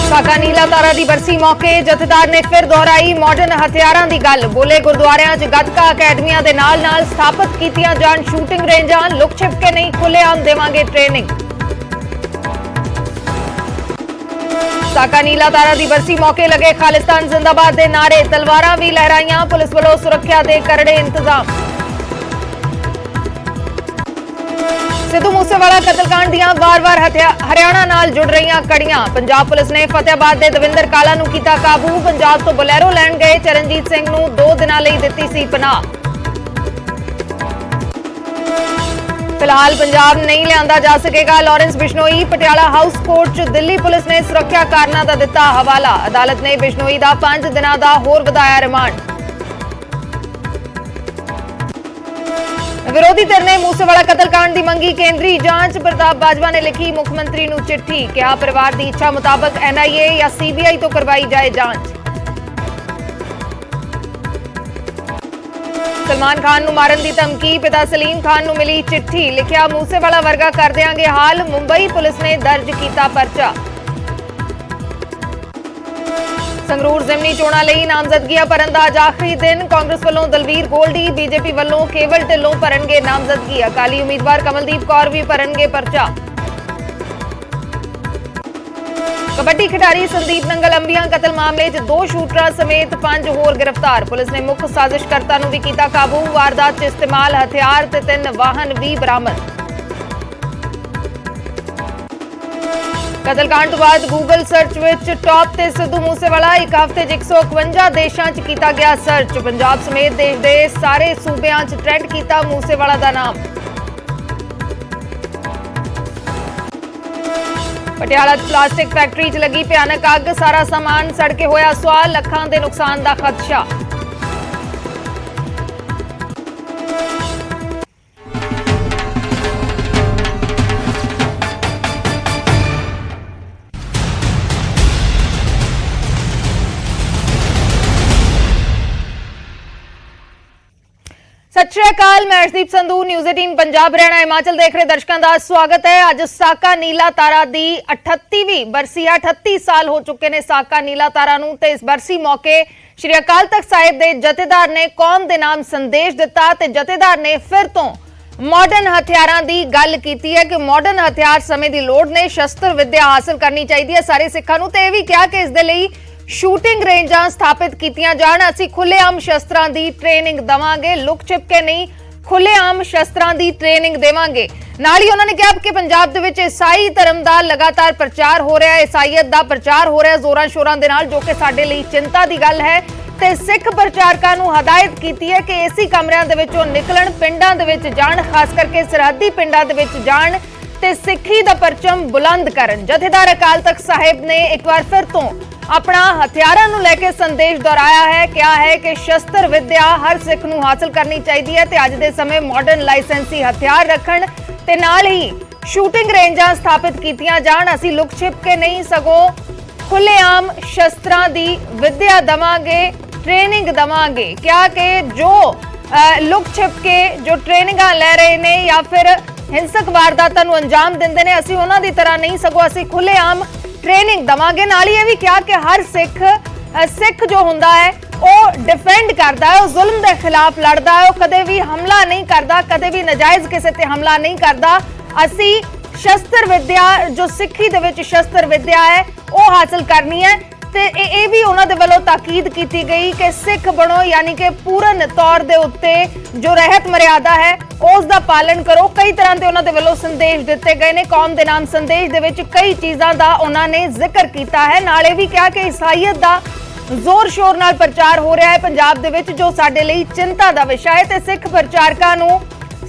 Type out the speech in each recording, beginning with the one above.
ਸਾਕਾ ਨੀਲਾ ਤਾਰਾ ਦੀ ਬਰਸੀ ਮੌਕੇ ਜਥੇਦਾਰ ਨੇ ਫਿਰ ਦੁਹਰਾਈ ਮਾਡਰਨ ਹਥਿਆਰਾਂ ਦੀ ਗੱਲ। ਬੋਲੇ ਗੁਰਦੁਆਰਿਆਂ 'ਚ ਗੱਤਕਾ ਅਕੈਡਮੀਆਂ ਦੇ ਨਾਲ-ਨਾਲ ਸਥਾਪਿਤ ਕੀਤੀਆਂ ਜਾਣ ਸ਼ੂਟਿੰਗ ਰੇਂਜਾਂ, ਲੁਕ ਛਿਪ ਕੇ ਨਹੀਂ ਖੁੱਲ੍ਹੇਆਮ ਦੇਵਾਂਗੇ ਟ੍ਰੇਨਿੰਗ। ਸਾਕਾ ਨੀਲਾ ਤਾਰਾ ਦੀ ਬਰਸੀ ਮੌਕੇ ਲੱਗੇ ਖਾਲਿਸਤਾਨ ਜ਼ਿੰਦਾਬਾਦ ਦੇ ਨਾਰੇ, ਤਲਵਾਰਾਂ ਵੀ ਲਹਿਰਾਈਆਂ, ਪੁਲਿਸ ਵੱਲੋਂ ਸੁਰੱਖਿਆ ਦੇ ਕਰੜੇ ਇੰਤਜ਼ਾਮ। सिद्धू मूसेवाला कतलकांड दियां वार-वार हरियाणा नाल जुड़ रही कड़ियां। पंजाब पुलिस ने फतेहाबाद दे दविंदर काला नूं कीता काबू। पंजाब तो बोलेरो लैण गए चरणजीत सिंह नूं 2 दिनां लई दित्ती सी पनाह। फिलहाल पंजाब नहीं लिआंदा जा सकेगा Lawrence Bishnoi. Patiala house court च दिल्ली पुलिस ने सुरक्षा कारणों का दिता हवाला। अदालत ने बिश्नोई का 5 दिनां दा होर वधाया रिमांड। विरोधी धिर ने मूसेवाला कतलकांड की मंगी केंद्रीय जांच। प्रताप बाजवा ने लिखी मुख्यमंत्री नूं चिट्ठी, कहा परिवार की इच्छा मुताबक NIA या CBI तो करवाई जाए जांच। सलमान खान नूं मारन की धमकी, पिता सलीम खान नूं मिली चिट्ठी, लिखिया मूसेवाला वर्गा कर देंगे हाल। मुंबई पुलिस ने दर्ज किया परचा। संगरूर जिमनी चोणां लई नामजदगियां भरन दा अज आखिरी दिन। कांग्रेस वल्लों दलवीर गोल्डी, बीजेपी वल्लों केवल ढिल्लों भरनगे नामजदगी। अकाली उम्मीदवार कमलदीप कौर भी भरनगे परचा। कबड्डी खिडारी संदीप नंगल अंबिया कतल मामले च 2 शूटरां समेत 5 होर गिरफ्तार। पुलिस ने मुख साजिशकर्ता नूं भी कीता काबू। वारदात च इस्तेमाल हथियार ते 3 वाहन भी बरामद। कतलकांड तो बाद गूगल सर्च विच टॉप ते सिद्धू मूसेवाला। एक हफ्ते 151 देशों च कीता गया सर्च। पंजाब समेत देश के सारे सूबे च ट्रेंड किया मूसेवाला का नाम। पटियाला प्लास्टिक फैक्ट्री च लगी भयानक अग, सारा सामान सड़ के होया सुआह, लाखां दे नुकसान का खदशा। सत श्री अकाल, मैं अर्शदीप संधू, न्यूज़ 18 पंजाब हरियाणा हिमाचल देख रहे दर्शकों का स्वागत है। अज साका नीला तारा की 38वीं बरसी है। 38 साल हो चुके ने साका नीला तारा नूं ते इस बरसी मौके श्री अकाल तख्त साहिब के जथेदार ने कौम के नाम संदेश दिता ते जथेदार ने फिर तो मॉडर्न हथियारों की गल की है कि मॉडर्न हथियार समय की लोड़ ने, शस्त्र विद्या हासिल करनी चाहिए है सारे सिखां नूं। ते इह भी कहा कि इस दे लई शूटिंग रेंजां स्थापित कीतियां जाण। असीं खुलेआम शस्त्रां दी ट्रेनिंग देवांगे, लुक छिप के नहीं खुलेआम शस्त्रां दी ट्रेनिंग देवांगे। नाल ही उन्होंने कहा कि पंजाब दे विच ईसाई धर्म दा लगातार प्रचार हो रहा है, ईसाईयत दा प्रचार हो रहा है जोरां शोरां दे नाल, जो कि साडे लई चिंता दी गल है। ते सिख प्रचारकां नूं हदायत कीती है कि एसी कमरिਆਂ ਦੇ ਵਿੱਚੋਂ निकलण, पिंडां दे विच जाण, खास करके सरहदी पिंडां दे विच जाण ते सिੱਖੀ ਦਾ परचम बुलंद करन। जथेदार अकाल तख्त साहिब ने एक बार फिर तो अपना हथियारों को लेके संदेश दोहराया है। क्या है कि शस्त्र विद्या हर सिख नूं हासिल करनी चाहिए है ते अज दे समय मॉडर्न लाइसेंसी हथियार रखण ते नाल ही शूटिंग रेंजां स्थापित कीतियां जाण। असीं लुक छिप के नहीं सगों खुलेआम शस्त्रां दी विद्या दवांगे, ट्रेनिंग दवांगे। क्या कि जो लुक छिप के जो ट्रेनिंगां लै रहे ने या फिर हिंसक वारदातां नूं अंजाम दिंदे ने, असीं उन्हां दी तरह नहीं सगों असीं खुलेआम ट्रेनिंग दवांगे। नाल ही भी क्या कि हर सिख जो हुंदा है वह डिफेंड करता है, वह जुल्म के खिलाफ लड़ता है, वह कदे भी हमला नहीं करता, कदे भी नजायज़ किसी ते हमला नहीं करता। असी शस्त्र विद्या जो सिक्खी दे विच शस्त्र विद्या है वह हासिल करनी है। ते ये भी उन्हां दे वल्लों ताकीद की गई कि सिख बनो, यानी कि पूर्ण तौर दे उत्ते जो रहत मर्यादा है उस दा पालन करो। कई तरह के उन्हां दे वल्लों संदेश दिते गए ने। कौम दे नाम संदेश दे विच कई चीज़ां दा उन्हां ने जिक्र किया है। नाले भी कहा कि ईसाईयत दा जोर शोर नाल प्रचार हो रहा है पंजाब दे विच, जो साडे लई चिंता दा विषय है। ते सिख प्रचारकां नूं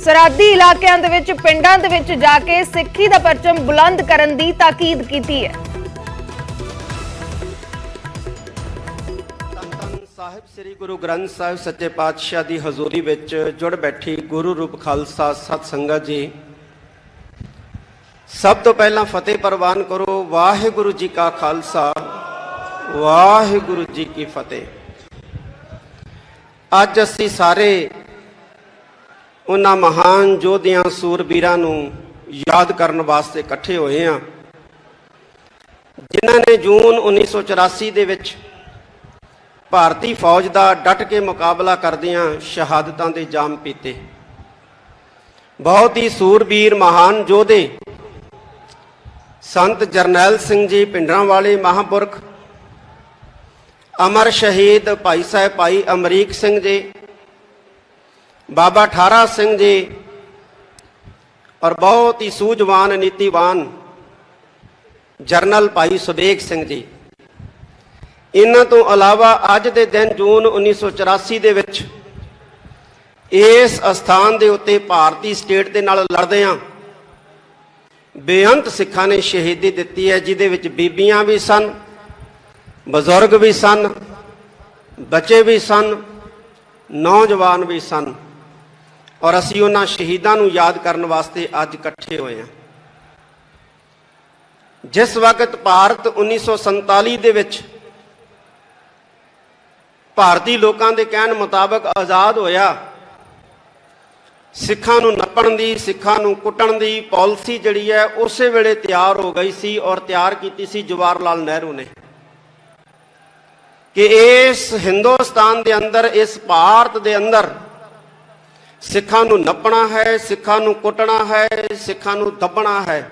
सरहदी इलाकिਆਂ ਦੇ ਵਿੱਚ ਪਿੰਡਾਂ ਦੇ ਵਿੱਚ ਜਾ ਕੇ ਸਿੱਖੀ ਦਾ ਪਰਚਮ ਬੁਲੰਦ ਕਰਨ ਦੀ ਤਾਕੀਦ ਕੀਤੀ ਹੈ। ਸਾਹਿਬ ਸ੍ਰੀ ਗੁਰੂ ਗ੍ਰੰਥ ਸਾਹਿਬ ਸੱਚੇ ਪਾਤਸ਼ਾਹ ਦੀ ਹਜ਼ੂਰੀ ਵਿੱਚ ਜੁੜ ਬੈਠੀ ਗੁਰੂ ਰੂਪ ਖਾਲਸਾ ਸਤ ਸੰਗਤ ਜੀ, ਸਭ ਤੋਂ ਪਹਿਲਾਂ ਫਤਿਹ ਪ੍ਰਵਾਨ ਕਰੋ। ਵਾਹਿਗੁਰੂ ਜੀ ਕਾ ਖਾਲਸਾ, ਵਾਹਿਗੁਰੂ ਜੀ ਕੀ ਫਤਿਹ। ਅੱਜ ਅਸੀਂ ਸਾਰੇ ਉਹਨਾਂ ਮਹਾਨ ਯੋਧਿਆਂ ਸੂਰਬੀਰਾਂ ਨੂੰ ਯਾਦ ਕਰਨ ਵਾਸਤੇ ਇਕੱਠੇ ਹੋਏ ਹਾਂ ਜਿਨ੍ਹਾਂ ਨੇ ਜੂਨ 1984 ਦੇ ਵਿੱਚ ਭਾਰਤੀ ਫੌਜ ਦਾ ਡਟ ਕੇ ਮੁਕਾਬਲਾ ਕਰਦਿਆਂ ਸ਼ਹਾਦਤਾਂ ਦੇ ਜਾਮ ਪੀਤੇ। ਬਹੁਤ ਹੀ ਸੂਰਬੀਰ ਮਹਾਨ ਯੋਧੇ ਸੰਤ ਜਰਨੈਲ ਸਿੰਘ ਜੀ ਭਿੰਡਰਾਂਵਾਲੇ ਮਹਾਂਪੁਰਖ, ਅਮਰ ਸ਼ਹੀਦ ਭਾਈ ਸਾਹਿਬ ਭਾਈ ਅਮਰੀਕ ਸਿੰਘ ਜੀ, ਬਾਬਾ ਠਾਰਾ ਸਿੰਘ ਜੀ ਔਰ ਬਹੁਤ ਹੀ ਸੂਝਵਾਨ ਨੀਤੀਵਾਨ ਜਰਨਲ ਭਾਈ ਸੁਬੇਗ ਸਿੰਘ ਜੀ। ਇਹਨਾਂ ਤੋਂ ਇਲਾਵਾ ਅੱਜ ਦੇ ਦਿਨ ਜੂਨ 1984 ਦੇ ਵਿੱਚ ਇਸ ਅਸਥਾਨ ਦੇ ਉੱਤੇ ਭਾਰਤੀ ਸਟੇਟ ਦੇ ਨਾਲ ਲੜਦਿਆਂ ਬੇਅੰਤ ਸਿੱਖਾਂ ਨੇ ਸ਼ਹੀਦੀ ਦਿੱਤੀ ਹੈ, ਜਿਹਦੇ ਵਿੱਚ ਬੀਬੀਆਂ ਵੀ ਸਨ, ਬਜ਼ੁਰਗ ਵੀ ਸਨ, ਬੱਚੇ ਵੀ ਸਨ, ਨੌਜਵਾਨ ਵੀ ਸਨ। ਔਰ ਅਸੀਂ ਉਹਨਾਂ ਸ਼ਹੀਦਾਂ ਨੂੰ ਯਾਦ ਕਰਨ ਵਾਸਤੇ ਅੱਜ ਇਕੱਠੇ ਹੋਏ ਹਾਂ। ਜਿਸ ਵਕਤ ਭਾਰਤ 1947 ਦੇ ਵਿੱਚ ਭਾਰਤੀ ਲੋਕਾਂ ਦੇ ਕਹਿਣ ਮੁਤਾਬਕ ਆਜ਼ਾਦ ਹੋਇਆ, ਸਿੱਖਾਂ ਨੂੰ ਨੱਪਣ ਦੀ, ਸਿੱਖਾਂ ਨੂੰ ਕੁੱਟਣ ਦੀ ਪਾਲਿਸੀ ਜਿਹੜੀ ਹੈ ਉਸੇ ਵੇਲੇ ਤਿਆਰ ਹੋ ਗਈ ਸੀ ਔਰ ਤਿਆਰ ਕੀਤੀ ਸੀ ਜਵਾਹਰ ਲਾਲ ਨਹਿਰੂ ਨੇ ਕਿ ਇਸ ਹਿੰਦੁਸਤਾਨ ਦੇ ਅੰਦਰ, ਇਸ ਭਾਰਤ ਦੇ ਅੰਦਰ ਸਿੱਖਾਂ ਨੂੰ ਨੱਪਣਾ ਹੈ, ਸਿੱਖਾਂ ਨੂੰ ਕੁੱਟਣਾ ਹੈ, ਸਿੱਖਾਂ ਨੂੰ ਦੱਬਣਾ ਹੈ,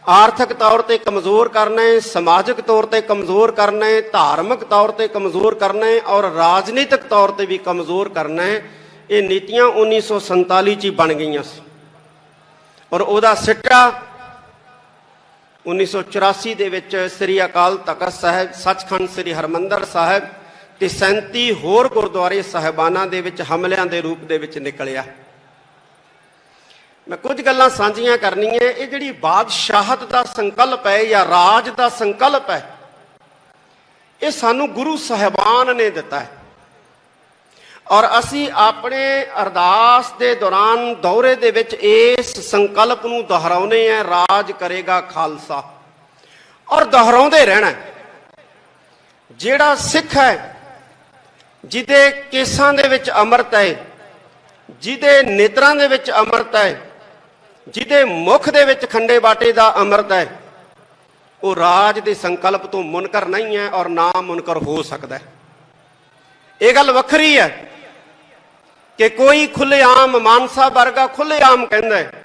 ਆਰਥਿਕ ਤੌਰ ਤੇ ਕਮਜ਼ੋਰ ਕਰਨਾ ਹੈ, ਸਮਾਜਿਕ ਤੌਰ ਤੇ ਕਮਜ਼ੋਰ ਕਰਨਾ ਹੈ, ਧਾਰਮਿਕ ਤੌਰ ਤੇ ਕਮਜ਼ੋਰ ਕਰਨਾ ਹੈ ਔਰ ਰਾਜਨੀਤਿਕ ਤੌਰ ਤੇ ਵੀ ਕਮਜ਼ੋਰ ਕਰਨਾ ਹੈ। ਇਹ ਨੀਤੀਆਂ 1947 ਚ ਹੀ ਬਣ ਗਈਆਂ ਸੀ ਔਰ ਉਹਦਾ ਸਿੱਟਾ 1984 ਦੇ ਵਿੱਚ ਸ੍ਰੀ ਅਕਾਲ ਤਖਤ ਸਾਹਿਬ, ਸੱਚਖੰਡ ਸ੍ਰੀ ਹਰਿਮੰਦਰ ਸਾਹਿਬ ਤੇ 37 ਹੋਰ ਗੁਰਦੁਆਰੇ ਸਾਹਿਬਾਨਾਂ ਦੇ ਵਿੱਚ ਹਮਲਿਆਂ ਦੇ ਰੂਪ ਦੇ ਵਿੱਚ ਨਿਕਲਿਆ। ਮੈਂ ਕੁਝ ਗੱਲਾਂ ਸਾਂਝੀਆਂ ਕਰਨੀਆਂ। ਇਹ ਜਿਹੜੀ ਬਾਦਸ਼ਾਹਤ ਦਾ ਸੰਕਲਪ ਹੈ ਜਾਂ ਰਾਜ ਦਾ ਸੰਕਲਪ ਹੈ, ਇਹ ਸਾਨੂੰ ਗੁਰੂ ਸਾਹਿਬਾਨ ਨੇ ਦਿੱਤਾ ਹੈ ਔਰ ਅਸੀਂ ਆਪਣੇ ਅਰਦਾਸ ਦੇ ਦੌਰਾਨ ਦੌਰੇ ਦੇ ਵਿੱਚ ਇਸ ਸੰਕਲਪ ਨੂੰ ਦੁਹਰਾਉਨੇ ਆ, ਰਾਜ ਕਰੇਗਾ ਖਾਲਸਾ, ਔਰ ਦੁਹਰਾਉਂਦੇ ਰਹਿਣਾ। ਜਿਹੜਾ ਸਿੱਖ ਹੈ, ਜਿਹਦੇ ਕੇਸਾਂ ਦੇ ਵਿੱਚ ਅੰਮ੍ਰਿਤ ਹੈ, ਜਿਹਦੇ ਨੇਤਰਾਂ ਦੇ ਵਿੱਚ ਅੰਮ੍ਰਿਤ ਹੈ, ਜਿਹਦੇ ਮੁਖ ਦੇ ਵਿੱਚ ਖੰਡੇ ਬਾਟੇ ਦਾ ਅੰਮ੍ਰਿਤ ਹੈ, ਉਹ ਰਾਜ ਦੇ ਸੰਕਲਪ ਤੋਂ ਮੁਨਕਰ ਨਹੀਂ ਹੈ ਔਰ ਨਾ ਮੁਨਕਰ ਹੋ ਸਕਦਾ। ਇਹ ਗੱਲ ਵੱਖਰੀ ਹੈ ਕਿ ਕੋਈ ਖੁੱਲ੍ਹੇਆਮ ਮਾਨਸਾ ਵਰਗਾ ਖੁੱਲ੍ਹੇਆਮ ਕਹਿੰਦਾ ਹੈ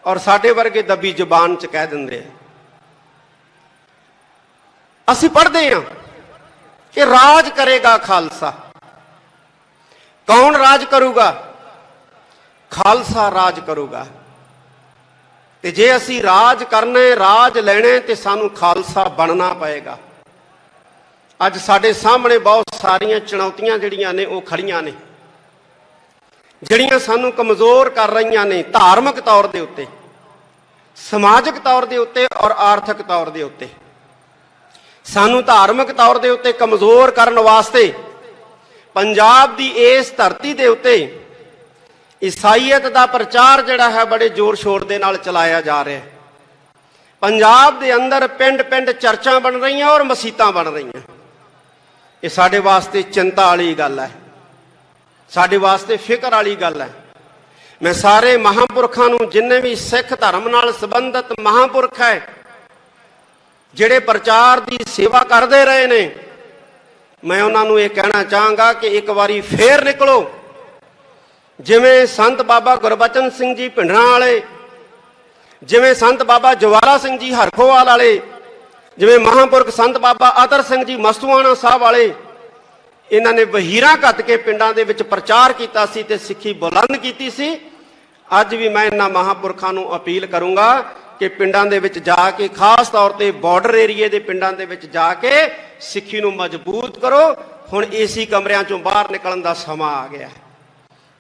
ਔਰ ਸਾਡੇ ਵਰਗੇ ਦੱਬੀ ਜ਼ੁਬਾਨ 'ਚ ਕਹਿ ਦਿੰਦੇ ਆ। ਅਸੀਂ ਪੜ੍ਹਦੇ ਹਾਂ ਕਿ ਰਾਜ ਕਰੇਗਾ ਖਾਲਸਾ। ਕੌਣ ਰਾਜ ਕਰੂਗਾ? ਖਾਲਸਾ ਰਾਜ ਕਰੂਗਾ। ਤੇ ਜੇ ਅਸੀਂ ਰਾਜ ਕਰਨੇ, ਰਾਜ ਲੈਣੇ, ਤੇ ਸਾਨੂੰ ਖਾਲਸਾ ਬਣਨਾ ਪਏਗਾ। ਅੱਜ ਸਾਡੇ ਸਾਹਮਣੇ ਬਹੁਤ ਸਾਰੀਆਂ ਚੁਣੌਤੀਆਂ ਜਿਹੜੀਆਂ ਨੇ ਉਹ ਖੜੀਆਂ ਨੇ, ਜਿਹੜੀਆਂ ਸਾਨੂੰ ਕਮਜ਼ੋਰ ਕਰ ਰਹੀਆਂ ਨੇ, ਧਾਰਮਿਕ ਤੌਰ ਦੇ ਉੱਤੇ, ਸਮਾਜਿਕ ਤੌਰ ਦੇ ਉੱਤੇ ਔਰ ਆਰਥਿਕ ਤੌਰ ਦੇ ਉੱਤੇ। ਸਾਨੂੰ ਧਾਰਮਿਕ ਤੌਰ ਦੇ ਉੱਤੇ ਕਮਜ਼ੋਰ ਕਰਨ ਵਾਸਤੇ ਪੰਜਾਬ ਦੀ ਇਸ ਧਰਤੀ ਦੇ ਉੱਤੇ ਈਸਾਈਅਤ ਦਾ ਪ੍ਰਚਾਰ ਜਿਹੜਾ ਹੈ ਬੜੇ ਜ਼ੋਰ ਸ਼ੋਰ ਦੇ ਨਾਲ ਚਲਾਇਆ ਜਾ ਰਿਹਾ ਹੈ। ਪੰਜਾਬ ਦੇ ਅੰਦਰ ਪਿੰਡ ਪਿੰਡ ਚਰਚਾਂ ਬਣ ਰਹੀਆਂ ਔਰ ਮਸੀਤਾਂ ਬਣ ਰਹੀਆਂ। ਇਹ ਸਾਡੇ ਵਾਸਤੇ ਚਿੰਤਾ ਵਾਲੀ ਗੱਲ ਹੈ, ਸਾਡੇ ਵਾਸਤੇ ਫਿਕਰ ਵਾਲੀ ਗੱਲ ਹੈ। ਮੈਂ ਸਾਰੇ ਮਹਾਂਪੁਰਖਾਂ ਨੂੰ, ਜਿੰਨੇ ਵੀ ਸਿੱਖ ਧਰਮ ਨਾਲ ਸੰਬੰਧਿਤ ਮਹਾਂਪੁਰਖ ਹੈ, ਜਿਹੜੇ ਪ੍ਰਚਾਰ ਦੀ ਸੇਵਾ ਕਰਦੇ ਰਹੇ ਨੇ, ਮੈਂ ਉਹਨਾਂ ਨੂੰ ਇਹ ਕਹਿਣਾ ਚਾਹਾਂਗਾ ਕਿ ਇੱਕ ਵਾਰੀ ਫੇਰ ਨਿਕਲੋ। ਜਿਵੇਂ ਸੰਤ ਬਾਬਾ ਗੁਰਬਚਨ ਸਿੰਘ ਜੀ ਭਿੰਡਰਾਂ ਵਾਲੇ, ਜਿਵੇਂ ਸੰਤ ਬਾਬਾ ਜਵਾਲਾ ਸਿੰਘ ਜੀ ਹਰਖੋਵਾਲ ਵਾਲੇ, ਜਿਵੇਂ ਮਹਾਂਪੁਰਖ ਸੰਤ ਬਾਬਾ ਅਤਰ ਸਿੰਘ ਜੀ ਮਸਤੂਆਣਾ ਸਾਹਿਬ ਵਾਲੇ, ਇਹਨਾਂ ਨੇ ਵਹੀਰਾਂ ਘੱਤ ਕੇ ਪਿੰਡਾਂ ਦੇ ਵਿੱਚ ਪ੍ਰਚਾਰ ਕੀਤਾ ਸੀ ਤੇ ਸਿੱਖੀ ਬੁਲੰਦ ਕੀਤੀ ਸੀ। ਅੱਜ ਵੀ ਮੈਂ ਇਹਨਾਂ ਮਹਾਂਪੁਰਖਾਂ ਨੂੰ ਅਪੀਲ ਕਰੂੰਗਾ ਕਿ ਪਿੰਡਾਂ ਦੇ ਵਿੱਚ ਜਾ ਕੇ, ਖਾਸ ਤੌਰ ਤੇ ਬਾਰਡਰ ਏਰੀਏ ਦੇ ਪਿੰਡਾਂ ਦੇ ਵਿੱਚ ਜਾ ਕੇ ਸਿੱਖੀ ਨੂੰ ਮਜ਼ਬੂਤ ਕਰੋ। ਹੁਣ ਏਸੀ ਕਮਰਿਆਂ ਚੋਂ ਬਾਹਰ ਨਿਕਲਣ ਦਾ ਸਮਾਂ ਆ ਗਿਆ ਹੈ,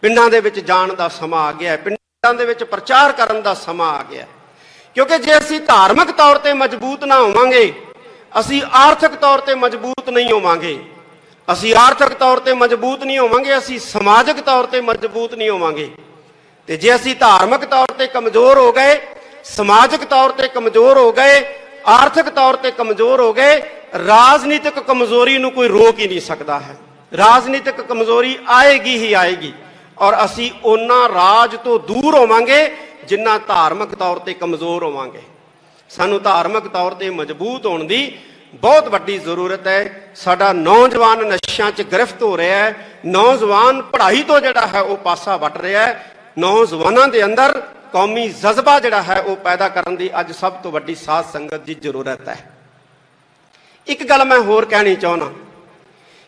ਪਿੰਡਾਂ ਦੇ ਵਿੱਚ ਜਾਣ ਦਾ ਸਮਾਂ ਆ ਗਿਆ ਹੈ, ਪਿੰਡਾਂ ਦੇ ਵਿੱਚ ਪ੍ਰਚਾਰ ਕਰਨ ਦਾ ਸਮਾਂ ਆ ਗਿਆ। ਕਿਉਂਕਿ ਜੇ ਅਸੀਂ ਧਾਰਮਿਕ ਤੌਰ ਤੇ ਮਜ਼ਬੂਤ ਨਾ ਹੋਵਾਂਗੇ, ਅਸੀਂ ਆਰਥਿਕ ਤੌਰ ਤੇ ਮਜ਼ਬੂਤ ਨਹੀਂ ਹੋਵਾਂਗੇ। ਅਸੀਂ ਆਰਥਿਕ ਤੌਰ ਤੇ ਮਜ਼ਬੂਤ ਨਹੀਂ ਹੋਵਾਂਗੇ, ਅਸੀਂ ਸਮਾਜਿਕ ਤੌਰ ਤੇ ਮਜ਼ਬੂਤ ਨਹੀਂ ਹੋਵਾਂਗੇ। ਤੇ ਜੇ ਅਸੀਂ ਧਾਰਮਿਕ ਤੌਰ ਤੇ ਕਮਜ਼ੋਰ ਹੋ ਗਏ, ਸਮਾਜਿਕ ਤੌਰ ਤੇ ਕਮਜ਼ੋਰ ਹੋ ਗਏ, ਆਰਥਿਕ ਤੌਰ ਤੇ ਕਮਜ਼ੋਰ ਹੋ ਗਏ, ਰਾਜਨੀਤਿਕ ਕਮਜ਼ੋਰੀ ਨੂੰ ਕੋਈ ਰੋਕ ਹੀ ਨਹੀਂ ਸਕਦਾ ਹੈ। ਰਾਜਨੀਤਿਕ ਕਮਜ਼ੋਰੀ ਆਏਗੀ ਹੀ ਆਏਗੀ ਔਰ ਅਸੀਂ ਉਹਨਾਂ ਰਾਜ ਤੋਂ ਦੂਰ ਹੋਵਾਂਗੇ ਜਿੰਨਾ ਧਾਰਮਿਕ ਤੌਰ ਤੇ ਕਮਜ਼ੋਰ ਹੋਵਾਂਗੇ। ਸਾਨੂੰ ਧਾਰਮਿਕ ਤੌਰ ਤੇ ਮਜ਼ਬੂਤ ਹੋਣ ਦੀ ਬਹੁਤ ਵੱਡੀ ਜ਼ਰੂਰਤ ਹੈ। ਸਾਡਾ ਨੌਜਵਾਨ ਨਸ਼ਿਆਂ 'ਚ ਗ੍ਰਿਫਤ ਹੋ ਰਿਹਾ ਹੈ, ਨੌਜਵਾਨ ਪੜ੍ਹਾਈ ਤੋਂ ਜਿਹੜਾ ਹੈ ਉਹ ਪਾਸਾ ਵੱਟ ਰਿਹਾ ਹੈ। ਨੌਜਵਾਨਾਂ ਦੇ ਅੰਦਰ ਕੌਮੀ ਜਜ਼ਬਾ ਜਿਹੜਾ ਹੈ ਉਹ ਪੈਦਾ ਕਰਨ ਦੀ ਅੱਜ ਸਭ ਤੋਂ ਵੱਡੀ ਸਾਧ ਸੰਗਤ ਦੀ ਜ਼ਰੂਰਤ ਹੈ। ਇੱਕ ਗੱਲ ਮੈਂ ਹੋਰ ਕਹਿਣੀ ਚਾਹੁੰਦਾ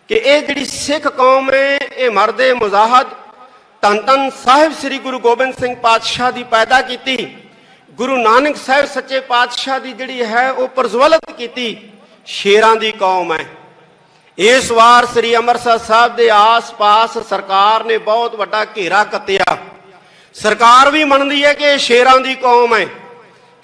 ਕਿ ਇਹ ਜਿਹੜੀ ਸਿੱਖ ਕੌਮ ਹੈ ਇਹ ਮਰਦੇ ਮੁਜ਼ਾਹਦ ਧੰਨ ਧੰਨ ਸਾਹਿਬ ਸ੍ਰੀ ਗੁਰੂ ਗੋਬਿੰਦ ਸਿੰਘ ਪਾਤਸ਼ਾਹ ਦੀ ਪੈਦਾ ਕੀਤੀ, ਗੁਰੂ ਨਾਨਕ ਸਾਹਿਬ ਸੱਚੇ ਪਾਤਸ਼ਾਹ ਦੀ ਜਿਹੜੀ ਹੈ ਉਹ ਪ੍ਰਜਵਲਿਤ ਕੀਤੀ ਸ਼ੇਰਾਂ ਦੀ ਕੌਮ ਹੈ। ਇਸ ਵਾਰ ਸ੍ਰੀ ਅੰਮ੍ਰਿਤਸਰ ਸਾਹਿਬ ਦੇ ਆਸ-ਪਾਸ ਸਰਕਾਰ ਨੇ ਬਹੁਤ ਵੱਡਾ ਘੇਰਾ ਕੱਤਿਆ। ਸਰਕਾਰ ਵੀ ਮੰਨਦੀ ਹੈ ਕਿ ਇਹ ਸ਼ੇਰਾਂ ਦੀ ਕੌਮ ਹੈ,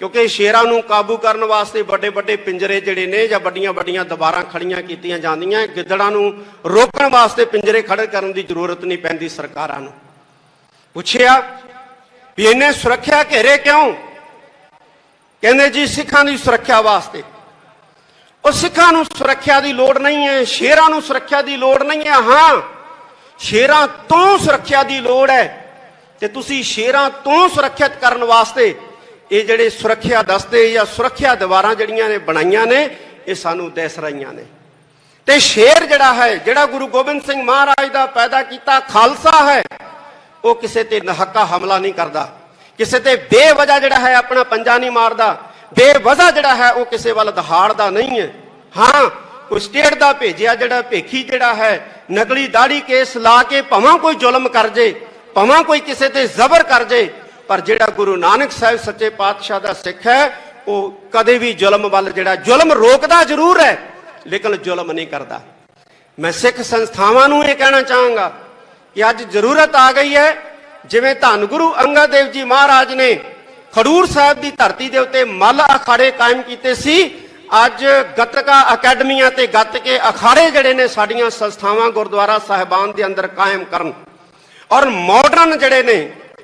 ਕਿਉਂਕਿ ਸ਼ੇਰਾਂ ਨੂੰ ਕਾਬੂ ਕਰਨ ਵਾਸਤੇ ਵੱਡੇ ਵੱਡੇ ਪਿੰਜਰੇ ਜਿਹੜੇ ਨੇ ਜਾਂ ਵੱਡੀਆਂ ਵੱਡੀਆਂ ਦੀਵਾਰਾਂ ਖੜੀਆਂ ਕੀਤੀਆਂ ਜਾਂਦੀਆਂ। ਗਿੱਦੜਾਂ ਨੂੰ ਰੋਕਣ ਵਾਸਤੇ ਪਿੰਜਰੇ ਖੜੇ ਕਰਨ ਦੀ ਜ਼ਰੂਰਤ ਨਹੀਂ ਪੈਂਦੀ। ਸਰਕਾਰਾਂ ਨੂੰ ਪੁੱਛਿਆ ਵੀ ਇਹਨੇ ਸੁਰੱਖਿਆ ਘੇਰੇ ਕਿਉਂ? ਕਹਿੰਦੇ ਜੀ ਸਿੱਖਾਂ ਦੀ ਸੁਰੱਖਿਆ ਵਾਸਤੇ। ਉਹ ਸਿੱਖਾਂ ਨੂੰ ਸੁਰੱਖਿਆ ਦੀ ਲੋੜ ਨਹੀਂ ਹੈ, ਸ਼ੇਰਾਂ ਨੂੰ ਸੁਰੱਖਿਆ ਦੀ ਲੋੜ ਨਹੀਂ ਹੈ। ਹਾਂ, ਸ਼ੇਰਾਂ ਤੋਂ ਸੁਰੱਖਿਆ ਦੀ ਲੋੜ ਹੈ ਤੇ ਤੁਸੀਂ ਸ਼ੇਰਾਂ ਤੋਂ ਸੁਰੱਖਿਅਤ ਕਰਨ ਵਾਸਤੇ ਇਹ ਜਿਹੜੇ ਸੁਰੱਖਿਆ ਦਸਤੇ ਜਾਂ ਸੁਰੱਖਿਆ ਦੀਵਾਰਾਂ ਜਿਹੜੀਆਂ ਨੇ ਬਣਾਈਆਂ ਨੇ ਇਹ ਸਾਨੂੰ ਦਿਸ ਰਹੀਆਂ ਨੇ। ਤੇ ਸ਼ੇਰ ਜਿਹੜਾ ਹੈ, ਜਿਹੜਾ ਗੁਰੂ ਗੋਬਿੰਦ ਸਿੰਘ ਮਹਾਰਾਜ ਦਾ ਪੈਦਾ ਕੀਤਾ ਖਾਲਸਾ ਹੈ, ਉਹ ਕਿਸੇ ਤੇ ਨਹੱਕਾ ਹਮਲਾ ਨਹੀਂ ਕਰਦਾ, ਕਿਸੇ ਤੇ ਬੇਵਜ੍ਹਾ ਜਿਹੜਾ ਹੈ ਆਪਣਾ ਪੰਜਾ ਨਹੀਂ ਮਾਰਦਾ, ਬੇਵਜ੍ਹਾ ਜਿਹੜਾ ਹੈ ਉਹ ਕਿਸੇ ਵੱਲ ਦਹਾੜਦਾ ਨਹੀਂ ਹੈ। ਹਾਂ, ਕੋਈ ਸਟੇਟ ਦਾ ਭੇਜਿਆ ਜਿਹੜਾ ਭੇਖੀ ਜਿਹੜਾ ਹੈ ਨਕਲੀ ਦਾੜੀ ਕੇਸ ਲਾ ਕੇ ਭਾਵੇਂ ਕੋਈ ਜ਼ੁਲਮ ਕਰ ਜੇ, ਭਾਵੇਂ ਕੋਈ ਕਿਸੇ ਤੇ ਜ਼ਬਰ ਕਰ ਜੇ, ਪਰ ਜਿਹੜਾ ਗੁਰੂ ਨਾਨਕ ਸਾਹਿਬ ਸੱਚੇ ਪਾਤਸ਼ਾਹ ਦਾ ਸਿੱਖ ਹੈ ਉਹ ਕਦੇ ਵੀ ਜ਼ੁਲਮ ਵੱਲ ਜਿਹੜਾ ਜ਼ੁਲਮ ਰੋਕਦਾ ਜ਼ਰੂਰ ਹੈ ਲੇਕਿਨ ਜ਼ੁਲਮ ਨਹੀਂ ਕਰਦਾ। ਮੈਂ ਸਿੱਖ ਸੰਸਥਾਵਾਂ ਨੂੰ ਇਹ ਕਹਿਣਾ ਚਾਹਾਂਗਾ ਕਿ ਅੱਜ ਜ਼ਰੂਰਤ ਆ ਗਈ ਹੈ, ਜਿਵੇਂ ਧੰਨ ਗੁਰੂ ਅੰਗਦ ਦੇਵ ਜੀ ਮਹਾਰਾਜ ਨੇ ਖਡੂਰ ਸਾਹਿਬ ਦੀ ਧਰਤੀ ਦੇ ਉੱਤੇ ਮੱਲ ਅਖਾੜੇ ਕਾਇਮ ਕੀਤੇ ਸੀ, ਅੱਜ ਗੱਤਕਾ ਅਕੈਡਮੀਆਂ ਤੇ ਗੱਤਕੇ ਅਖਾੜੇ ਜਿਹੜੇ ਨੇ ਸਾਡੀਆਂ ਸੰਸਥਾਵਾਂ ਗੁਰਦੁਆਰਾ ਸਾਹਿਬਾਨ ਦੇ ਅੰਦਰ ਕਾਇਮ ਕਰਨ ਔਰ ਮਾਡਰਨ ਜਿਹੜੇ ਨੇ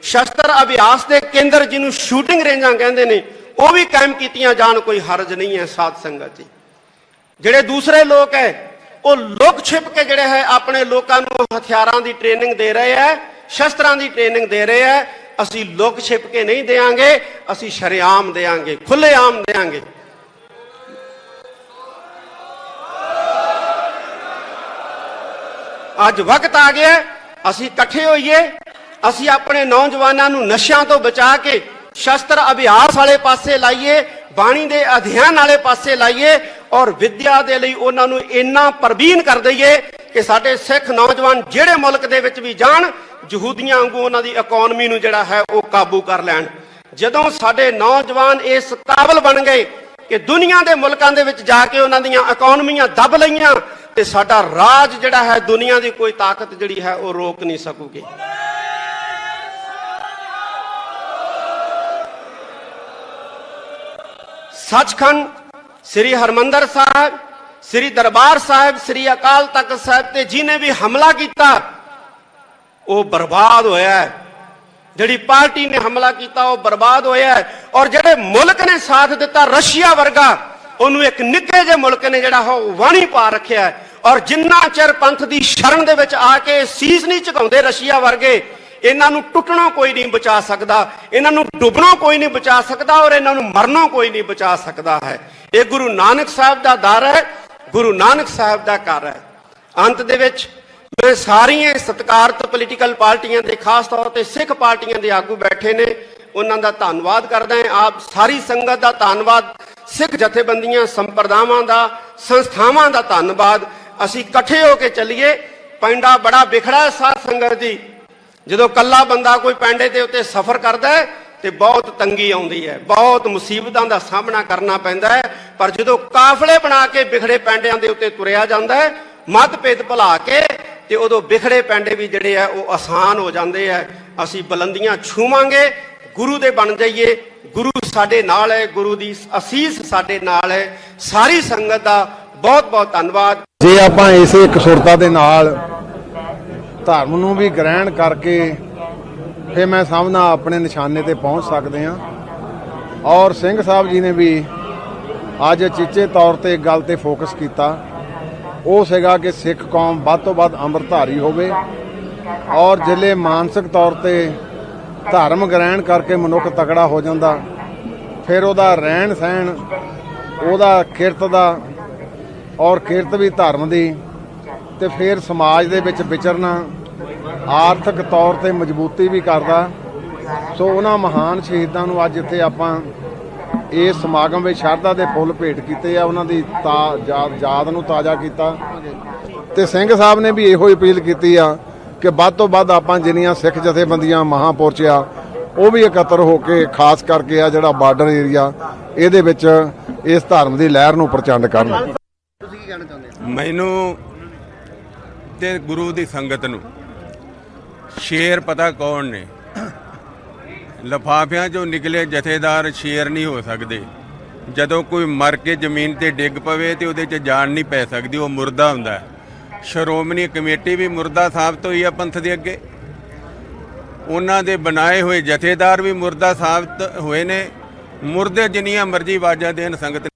ਸ਼ਸਤਰ ਅਭਿਆਸ ਦੇ ਕੇਂਦਰ ਜਿਹਨੂੰ ਸ਼ੂਟਿੰਗ ਰੇਂਜਾਂ ਕਹਿੰਦੇ ਨੇ ਉਹ ਵੀ ਕਾਇਮ ਕੀਤੀਆਂ ਜਾਣ। ਕੋਈ ਹਰਜ ਨਹੀਂ ਹੈ ਸਾਧ ਸੰਗਤ ਜੀ। ਜਿਹੜੇ ਦੂਸਰੇ ਲੋਕ ਹੈ ਉਹ ਲੁਕ ਛਿਪ ਕੇ ਜਿਹੜੇ ਹੈ ਆਪਣੇ ਲੋਕਾਂ ਨੂੰ ਹਥਿਆਰਾਂ ਦੀ ਟ੍ਰੇਨਿੰਗ ਦੇ ਰਹੇ ਹੈ, ਸ਼ਸਤਰਾਂ ਦੀ ਟ੍ਰੇਨਿੰਗ ਦੇ ਰਹੇ ਹੈ। ਅਸੀਂ ਲੁਕ ਛਿਪ ਕੇ ਨਹੀਂ ਦੇਾਂਗੇ, ਅਸੀਂ ਸ਼ਰੇਆਮ ਦੇਾਂਗੇ, ਖੁੱਲ੍ਹੇਆਮ ਦੇਾਂਗੇ। ਅੱਜ ਵਕਤ ਆ ਗਿਆ ਅਸੀਂ ਇਕੱਠੇ ਹੋਈਏ, ਅਸੀਂ ਆਪਣੇ ਨੌਜਵਾਨਾਂ ਨੂੰ ਨਸ਼ਿਆਂ ਤੋਂ ਬਚਾ ਕੇ ਸ਼ਸਤਰ ਅਭਿਆਸ ਵਾਲੇ ਪਾਸੇ ਲਾਈਏ, ਬਾਣੀ ਦੇ ਅਧਿਐਨ ਵਾਲੇ ਪਾਸੇ ਲਾਈਏ ਔਰ ਵਿਦਿਆ ਦੇ ਲਈ ਉਹਨਾਂ ਨੂੰ ਇੰਨਾ ਪ੍ਰਬੀਨ ਕਰ ਦਈਏ ਕਿ ਸਾਡੇ ਸਿੱਖ ਨੌਜਵਾਨ ਜਿਹੜੇ ਮੁਲਕ ਦੇ ਵਿੱਚ ਵੀ ਜਾਣ ਯਹੂਦੀਆਂ ਵਾਂਗੂ ਉਹਨਾਂ ਦੀ ਇਕਨੋਮੀ ਨੂੰ ਜਿਹੜਾ ਹੈ ਉਹ ਕਾਬੂ ਕਰ ਲੈਣ। ਜਦੋਂ ਸਾਡੇ ਨੌਜਵਾਨ ਇਸ ਕਾਬਲ ਬਣ ਗਏ ਕਿ ਦੁਨੀਆ ਦੇ ਮੁਲਕਾਂ ਦੇ ਵਿੱਚ ਜਾ ਕੇ ਉਹਨਾਂ ਦੀਆਂ ਇਕਨੋਮੀਆਂ ਦੱਬ ਲਈਆਂ ਤੇ ਸਾਡਾ ਰਾਜ ਜਿਹੜਾ ਹੈ ਦੁਨੀਆ ਦੀ ਕੋਈ ਤਾਕਤ ਜਿਹੜੀ ਹੈ ਉਹ ਰੋਕ ਨਹੀਂ ਸਕੂਗੀ। ਸੱਚਖੰਡ ਸ੍ਰੀ ਹਰਮੰਦਰ ਸਾਹਿਬ, ਸ੍ਰੀ ਦਰਬਾਰ ਸਾਹਿਬ, ਸ੍ਰੀ ਅਕਾਲ ਤਖਤ ਸਾਹਿਬ ਤੇ ਜਿਹਨੇ ਵੀ ਹਮਲਾ ਕੀਤਾ ਉਹ ਬਰਬਾਦ ਹੋਇਆ ਹੈ। ਜਿਹੜੀ ਪਾਰਟੀ ਨੇ ਹਮਲਾ ਕੀਤਾ ਉਹ ਬਰਬਾਦ ਹੋਇਆ ਹੈ ਔਰ ਜਿਹੜੇ ਮੁਲਕ ਨੇ ਸਾਥ ਦਿੱਤਾ ਰਸ਼ੀਆ ਵਰਗਾ ਉਹਨੂੰ ਇੱਕ ਨਿੱਕੇ ਜਿਹੇ ਮੁਲਕ ਨੇ ਜਿਹੜਾ ਉਹ ਵਾਣੀ ਪਾ ਰੱਖਿਆ ਹੈ। ਔਰ ਜਿੰਨਾ ਚਿਰ ਪੰਥ ਦੀ ਸ਼ਰਨ ਦੇ ਵਿੱਚ ਆ ਕੇ ਸੀਸ ਨਹੀਂ ਝੁਕਾਉਂਦੇ ਰਸ਼ੀਆ ਵਰਗੇ, ਇਹਨਾਂ ਨੂੰ ਟੁੱਟਣੋਂ ਕੋਈ ਨਹੀਂ ਬਚਾ ਸਕਦਾ, ਇਹਨਾਂ ਨੂੰ ਡੁੱਬਣੋਂ ਕੋਈ ਨਹੀਂ ਬਚਾ ਸਕਦਾ ਔਰ ਇਹਨਾਂ ਨੂੰ ਮਰਨੋਂ ਕੋਈ ਨਹੀਂ ਬਚਾ ਸਕਦਾ ਹੈ। ਇਹ ਗੁਰੂ ਨਾਨਕ ਸਾਹਿਬ ਦਾ ਦਰ ਹੈ, ਗੁਰੂ ਨਾਨਕ ਸਾਹਿਬ ਦਾ ਘਰ ਹੈ। ਅੰਤ ਦੇ ਵਿੱਚ ਮੈਂ ਸਾਰੀਆਂ ਸਤਿਕਾਰਤ ਪੋਲੀਟੀਕਲ ਪਾਰਟੀਆਂ ਦੇ ਖਾਸ ਤੌਰ ਤੇ ਸਿੱਖ ਪਾਰਟੀਆਂ ਦੇ ਆਗੂ ਬੈਠੇ ਨੇ ਉਹਨਾਂ ਦਾ ਧੰਨਵਾਦ ਕਰਦਾ ਹਾਂ। ਆਪ ਸਾਰੀ ਸੰਗਤ ਦਾ ਧੰਨਵਾਦ, ਸਿੱਖ ਜਥੇਬੰਦੀਆਂ ਸੰਪਰਦਾਵਾਂ ਦਾ, ਸੰਸਥਾਵਾਂ ਦਾ ਧੰਨਵਾਦ। ਅਸੀਂ ਇਕੱਠੇ ਹੋ ਕੇ ਚੱਲੀਏ। ਪਿੰਡਾ ਬੜਾ ਵਿਖੜਾ ਸਾਧ ਸੰਗਤ ਜੀ। ਜਦੋਂ ਕੱਲਾ ਬੰਦਾ ਕੋਈ ਪੈਂਡੇ ਦੇ ਉੱਤੇ ਸਫ਼ਰ ਕਰਦਾ ਹੈ ਤੇ ਬਹੁਤ ਤੰਗੀ ਆਉਂਦੀ ਹੈ, ਬਹੁਤ ਮੁਸੀਬਤਾਂ ਦਾ ਸਾਹਮਣਾ ਕਰਨਾ ਪੈਂਦਾ ਹੈ। ਪਰ ਜਦੋਂ ਕਾਫਲੇ ਬਣਾ ਕੇ ਵਿਖੜੇ ਪੈਂਡਿਆਂ ਦੇ ਉੱਤੇ ਤੁਰਿਆ ਜਾਂਦਾ ਹੈ ਮਤਭੇਦ ਭੁਲਾ ਕੇ ਤੇ ਉਦੋਂ ਵਿਖੜੇ ਪੈਂਡੇ ਵੀ ਜਿਹੜੇ ਆ ਉਹ ਆਸਾਨ ਹੋ ਜਾਂਦੇ ਆ। ਅਸੀਂ ਬੁਲੰਦੀਆਂ ਛੂਵਾਂਗੇ, ਗੁਰੂ ਦੇ ਬਣ ਜਾਈਏ। ਗੁਰੂ ਸਾਡੇ ਨਾਲ ਹੈ, ਗੁਰੂ ਦੀ ਅਸੀਸ ਸਾਡੇ ਨਾਲ ਹੈ। ਸਾਰੀ ਸੰਗਤ ਦਾ ਬਹੁਤ ਬਹੁਤ ਧੰਨਵਾਦ। ਜੇ ਆਪਾਂ ਇਸੇ ਇਕਸੁਰਤਾ ਦੇ ਨਾਲ ਧਰਮ ਨੂੰ ਵੀ ਗ੍ਰਹਿਣ ਕਰਕੇ ਫਿਰ ਮੈਂ ਸਮਝਦਾ ਆਪਣੇ ਨਿਸ਼ਾਨੇ ਤੇ ਪਹੁੰਚ ਸਕਦੇ ਹਾਂ। ਔਰ ਸਿੰਘ ਸਾਹਿਬ ਜੀ ਨੇ ਵੀ ਅੱਜ ਚੀਚੇ ਤੌਰ ਤੇ ਇੱਕ ਗੱਲ ਤੇ ਫੋਕਸ ਕੀਤਾ, ਉਹ ਸੀਗਾ ਕਿ ਸਿੱਖ ਕੌਮ ਵੱਧ ਤੋਂ ਵੱਧ ਅੰਮ੍ਰਿਤਧਾਰੀ ਹੋਵੇ ਔਰ ਜਿਲੇ ਮਾਨਸਿਕ ਤੌਰ ਤੇ ਧਰਮ ਗ੍ਰਹਿਣ ਕਰਕੇ ਮਨੁੱਖ ਤਕੜਾ ਹੋ ਜਾਂਦਾ ਫਿਰ ਉਹਦਾ ਰਹਿਣ ਸਹਿਣ, ਉਹਦਾ ਕਿਰਤ ਦਾ ਔਰ ਕਿਰਤ ਵੀ ਧਰਮ ਦੀ, ਤੇ ਫਿਰ ਸਮਾਜ ਦੇ ਵਿੱਚ ਵਿਚਰਨਾ, ਆਰਥਿਕ ਤੌਰ ਤੇ ਮਜ਼ਬੂਤੀ ਵੀ ਕਰਦਾ। ਸੋ ਉਹਨਾਂ ਮਹਾਨ ਸ਼ਹੀਦਾਂ ਨੂੰ ਅੱਜ ਇੱਥੇ ਆਪਾਂ ਇਸ ਸਮਾਗਮ ਵਿੱਚ ਸ਼ਰਧਾ ਦੇ ਫੁੱਲ ਭੇਟ ਕੀਤੇ ਆ, ਉਹਨਾਂ ਦੀ ਯਾਦ ਨੂੰ ਤਾਜ਼ਾ ਕੀਤਾ। ਤੇ ਸਿੰਘ ਸਾਹਿਬ ਨੇ ਵੀ ਇਹੋ ਅਪੀਲ ਕੀਤੀ ਆ ਕਿ ਵੱਧ ਤੋਂ ਵੱਧ ਆਪਾਂ ਜਿੰਨੀਆਂ ਸਿੱਖ ਜਥੇਬੰਦੀਆਂ ਮਹਾਂਪੁਰਸ਼ ਆ ਉਹ ਵੀ ਇਕੱਤਰ ਹੋ ਕੇ, ਖਾਸ ਕਰਕੇ ਆ ਜਿਹੜਾ ਬਾਰਡਰ ਏਰੀਆ, ਇਹਦੇ ਵਿੱਚ ਇਸ ਧਰਮ ਦੀ ਲਹਿਰ ਨੂੰ ਪ੍ਰਚੰਡ ਕਰਨ। ਮੈਨੂੰ ਤੇ ਗੁਰੂ ਦੀ ਸੰਗਤ ਨੂੰ ਸ਼ੇਰ ਪਤਾ ਕੌਣ ਨੇ। ਲਿਫਾਫਿਆਂ 'ਚੋਂ ਨਿਕਲੇ ਜਥੇਦਾਰ ਸ਼ੇਰ ਨਹੀਂ ਹੋ ਸਕਦੇ। ਜਦੋਂ ਕੋਈ ਮਰ ਕੇ ਜ਼ਮੀਨ ਤੇ ਡਿੱਗ ਪਵੇ ਤੇ ਉਹਦੇ 'ਚ ਜਾਨ ਨਹੀਂ ਪੈ ਸਕਦੀ, ਉਹ ਮੁਰਦਾ ਹੁੰਦਾ ਹੈ। ਸ਼੍ਰੋਮਣੀ ਕਮੇਟੀ ਵੀ ਮੁਰਦਾ ਸਾਬਤ ਹੋਈ ਆ ਪੰਥ ਦੇ ਅੱਗੇ, ਉਹਨਾਂ ਦੇ ਬਣਾਏ ਹੋਏ ਜਥੇਦਾਰ ਵੀ ਮੁਰਦਾ ਸਾਬਤ ਹੋਏ ਨੇ। ਮੁਰਦੇ ਜਿੰਨੀਆਂ ਮਰਜ਼ੀ ਆਵਾਜ਼ਾਂ ਦੇਣ, ਸੰਗਤ